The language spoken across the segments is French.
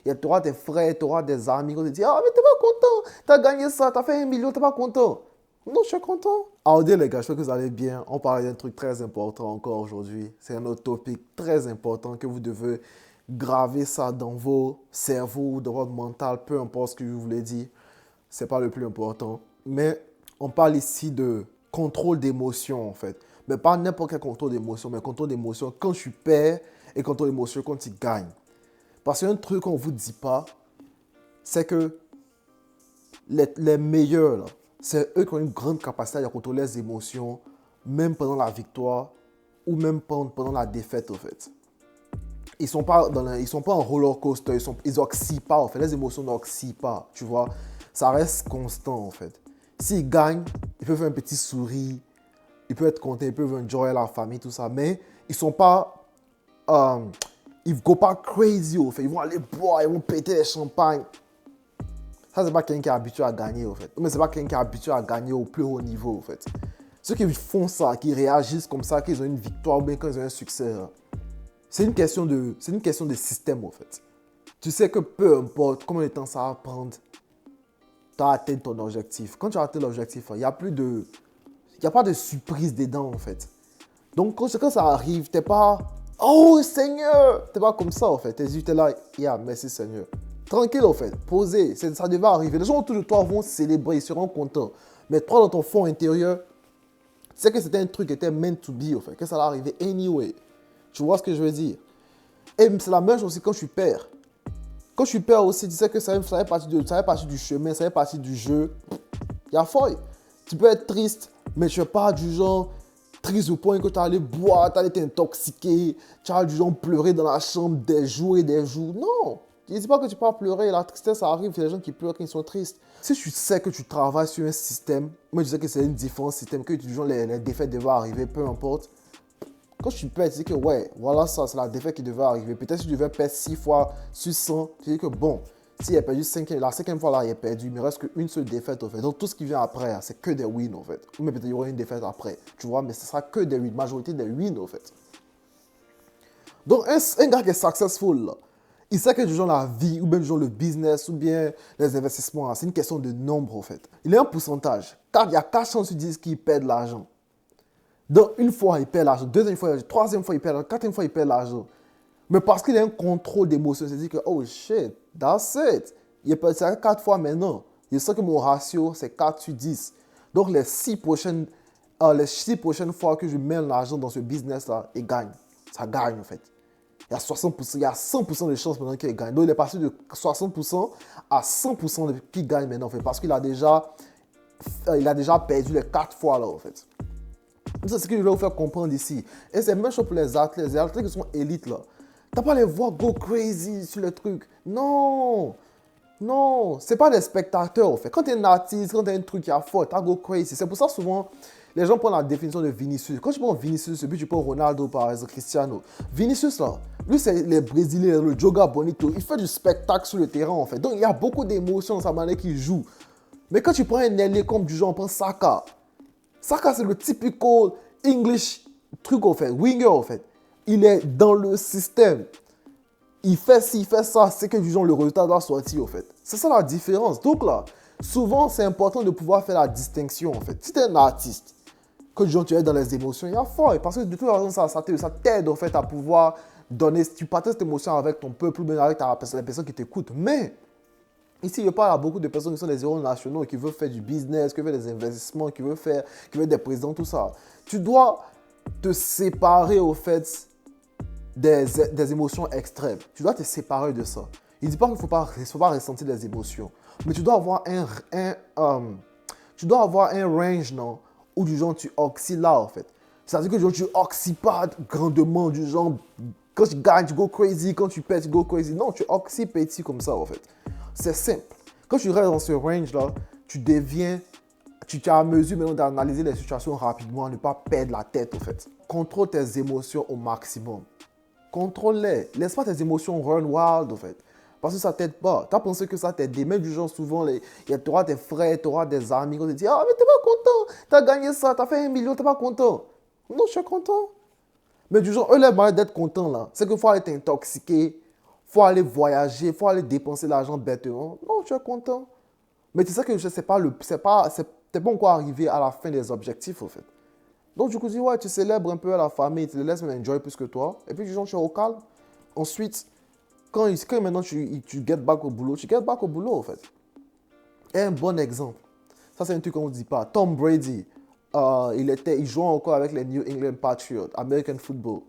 Tu auras tes frères, tu auras des amis qui vont te dire, ah, mais t'es pas content, t'as gagné ça, t'as fait 1 million, t'es pas content. Non, je suis content. Alors, les gars, je sais que vous allez bien. On parle d'un truc très important encore aujourd'hui. C'est un autre topic très important que vous devez graver ça dans vos cerveaux, dans votre mental, peu importe ce que je vous l'ai dit. C'est pas le plus important. Mais on parle ici de contrôle d'émotion, en fait. Mais pas n'importe quel contrôle d'émotion, mais contrôle d'émotion quand tu perds et contrôle d'émotion quand tu gagnes. Parce qu'un truc qu'on ne vous dit pas, c'est que les meilleurs, là, c'est eux qui ont une grande capacité à contrôler les émotions, même pendant la victoire ou même pendant la défaite, en fait. Ils sont pas ils sont pas en roller coaster, ils oxydent pas, en fait. Les émotions n'oxydent pas, tu vois. Ça reste constant, en fait. S'ils gagnent, ils peuvent faire un petit sourire, ils peuvent être contents, ils peuvent enjoyer la famille, tout ça, mais ils sont pas... ils ne vont pas crazy, en fait. Ils vont aller boire, ils vont péter les champagnes. Ça, c'est pas quelqu'un qui est habitué à gagner, en fait. Mais c'est pas quelqu'un qui est habitué à gagner au plus haut niveau, en fait. Ceux qui font ça, qui réagissent comme ça, qu'ils ont une victoire ou bien quand ils ont un succès, hein, c'est une question de système, en fait. Tu sais que peu importe combien de temps ça va prendre, tu as atteint ton objectif. Quand tu as atteint l'objectif, il n'y a pas de surprise dedans, en fait. Donc, quand ça arrive, tu n'es pas, oh Seigneur, tu n'es pas comme ça, en fait. Tes yeux, tu es là, yeah, merci Seigneur. Tranquille, en fait, posé, ça devait arriver. Les gens autour de toi vont célébrer, ils seront contents. Mais toi, dans ton fond intérieur, c'est que c'était un truc qui était meant to be, en fait, que ça allait arriver anyway. Tu vois ce que je veux dire? Et c'est la même chose aussi quand tu perds. Quand tu perds aussi, tu sais que ça fait partie du chemin, ça fait partie du jeu. Il y a folie. Tu peux être triste, mais tu n'es pas du genre triste au point que tu allais boire, tu allais t'intoxiquer, tu as du genre pleurer dans la chambre des jours et des jours. Non, je ne dis pas que tu peux pas pleurer, la tristesse ça arrive, il y a des gens qui pleurent quand ils sont tristes. Si tu sais que tu travailles sur un système, moi je sais que c'est un différent système, que du genre les défaites devaient arriver, peu importe. Quand tu perds, tu dis que ouais, voilà ça, c'est la défaite qui devait arriver. Peut-être si tu devais perdre 6 fois sur 100, tu dis que bon, s'il a perdu la 5e fois là, il a perdu, il ne me reste qu'une seule défaite en fait. Donc tout ce qui vient après, c'est que des wins en fait. Ou même peut-être il y aura une défaite après, tu vois, mais ce sera que des wins, majorité des wins en fait. Donc un gars qui est successful, là, il sait que du genre la vie, ou bien du genre le business, ou bien les investissements, c'est une question de nombre en fait. Il y a un pourcentage. Car il y a 4 chances sur 10 qu'il perd de l'argent. Donc, une fois, il perd l'argent. Deuxième fois, troisième fois, il perd l'argent. Quatrième fois, il perd l'argent. Mais parce qu'il a un contrôle d'émotion, il se dit que, oh shit, that's it. Il est perdu 4 fois maintenant. Je sais que mon ratio, c'est 4 sur 10. Donc, les 6 prochaines fois que je mets l'argent dans ce business-là, il gagne. Ça gagne, en fait. Il y a 60%, il y a 100% de chances maintenant qu'il gagne. Donc, il est passé de 60% à 100% qu'il gagne maintenant, en fait. Parce qu'il a déjà perdu les 4 fois, là, en fait. C'est ce que je vais vous faire comprendre ici. Et c'est même chose pour les athlètes qui sont élites là. Tu n'as pas les voir go crazy sur le truc. Non, non, c'est pas des spectateurs en fait. Quand tu es un artiste, quand tu as un truc qui a fort, tu as go crazy. C'est pour ça souvent, les gens prennent la définition de Vinicius. Quand tu prends Vinicius, et puis tu prends Ronaldo par exemple, Cristiano. Vinicius là, lui c'est les Brésiliens, le Joga Bonito. Il fait du spectacle sur le terrain en fait. Donc il y a beaucoup d'émotions dans sa manière qu'il joue. Mais quand tu prends un ailier comme du genre, on prend Saka. Saka, c'est le typical English truc, en fait, winger, en fait. Il est dans le système. Il fait ci, il fait ça, c'est que, du genre, le résultat doit sortir, en fait. C'est ça la différence. Donc là, souvent, c'est important de pouvoir faire la distinction, en fait. Si tu es un artiste, que, du genre, tu es dans les émotions, il y a fort. Parce que, de toute façon, ça t'aide, en fait, à pouvoir donner, tu partages cette émotion avec ton peuple, ou bien avec les personnes qui t'écoutent. Mais, ici, je parle à beaucoup de personnes qui sont des héros nationaux, qui veulent faire du business, qui veulent des investissements, qui veulent des présidents, tout ça. Tu dois te séparer, au fait, des émotions extrêmes. Tu dois te séparer de ça. Il ne dit pas qu'il ne faut pas ressentir des émotions. Mais tu dois avoir un range, non, où du genre tu oxydes là, en fait. C'est-à-dire que du genre, tu oxydes pas grandement, du genre, quand tu gagnes, tu go crazy, quand tu perds, tu go crazy. Non, tu oxydes petit comme ça, en fait. C'est simple. Quand tu restes dans ce range-là, tu es à mesure maintenant d'analyser les situations rapidement, ne pas perdre la tête, en fait. Contrôle tes émotions au maximum. Contrôle-les. Laisse pas tes émotions run wild, en fait. Parce que ça t'aide pas. Tu as pensé que ça t'aide. Même du genre, souvent, tu auras des frères, tu auras des amis qui te disent, ah, mais t'es pas content. Tu as gagné ça, tu as fait 1 million, t'es pas content. Non, je suis content. Mais du genre, eux, leur manière d'être content, là, c'est qu'il faut aller t'intoxiquer. faut aller voyager, faut aller dépenser l'argent bêtement. Non, tu es content. Mais c'est ça que je sais pas, t'es pas encore arrivé à la fin des objectifs, au fait. Donc, du coup, tu dis, ouais, tu célèbres un peu à la famille, tu les laisses enjoy plus que toi. Et puis, du genre, tu es au calme. Ensuite, quand maintenant tu get back au boulot, tu get back au boulot, en fait. Et un bon exemple, ça c'est un truc qu'on ne dit pas. Tom Brady, il jouait encore avec les New England Patriots, American Football.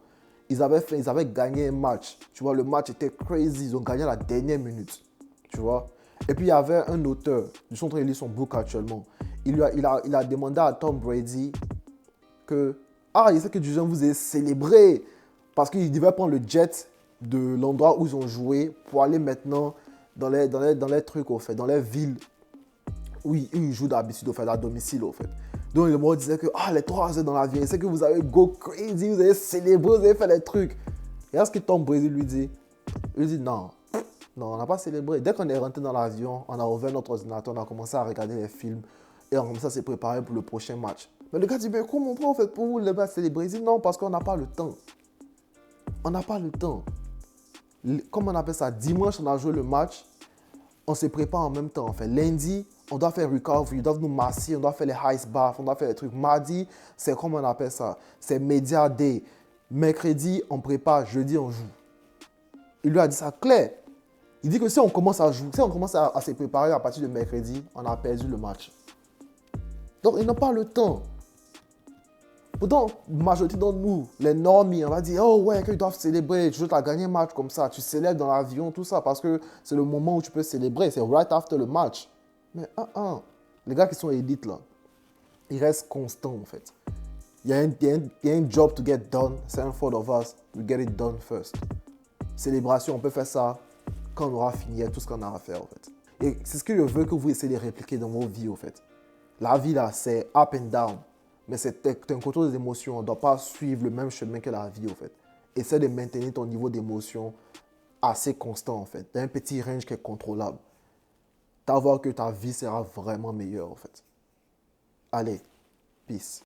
Ils avaient gagné un match. Tu vois, le match était crazy. Ils ont gagné à la dernière minute. Tu vois. Et puis il y avait un auteur, je suis en train de lire son book actuellement. Il a demandé à Tom Brady que, il sait que du genre vous avez célébré parce qu'il devait prendre le jet de l'endroit où ils ont joué pour aller maintenant dans les trucs, au fait, dans les villes où ils jouent d'habitude, au fait, à domicile, au fait. Donc, le mot disait que, les 3 heures dans l'avion, c'est que vous avez go crazy, vous avez célébré, vous avez fait des trucs. Et à ce que Tom Brady lui dit, non, non, on n'a pas célébré. Dès qu'on est rentré dans l'avion, on a ouvert notre ordinateur, on a commencé à regarder les films et on a commencé à se préparer pour le prochain match. Mais le gars dit, mais comment on peut pour vous les célébrer? Il dit, non, parce qu'on n'a pas le temps. On n'a pas le temps. Comme on appelle ça, dimanche, on a joué le match, on se prépare en même temps. En fait. Lundi, on doit faire recovery, on doit nous masser, on doit faire les ice baths, on doit faire les trucs. Mardi, c'est comme on appelle ça, c'est media day. Mercredi, on prépare, jeudi, on joue. Il lui a dit ça clair. Il dit que si on commence à jouer, si on commence à se préparer à partir de mercredi, on a perdu le match. Donc, ils n'ont pas le temps. Pourtant, la majorité d'entre nous, les normies, on va dire, oh ouais, qu'ils doivent célébrer, tu as gagné un match comme ça, tu célèbres dans l'avion, tout ça, parce que c'est le moment où tu peux célébrer, c'est right after le match. Mais les gars qui sont élites là, ils restent constants en fait. Il y a un job to get done, c'est un fault of us, we get it done first. Célébration, on peut faire ça quand on aura fini tout ce qu'on a à faire en fait. Et c'est ce que je veux que vous essayez de répliquer dans vos vies en fait. La vie là, c'est up and down. Mais c'est un contrôle des émotions. On ne doit pas suivre le même chemin que la vie, en fait. Essaie de maintenir ton niveau d'émotion assez constant, en fait. Dans un petit range qui est contrôlable. Tu vas voir que ta vie sera vraiment meilleure, en fait. Allez, peace.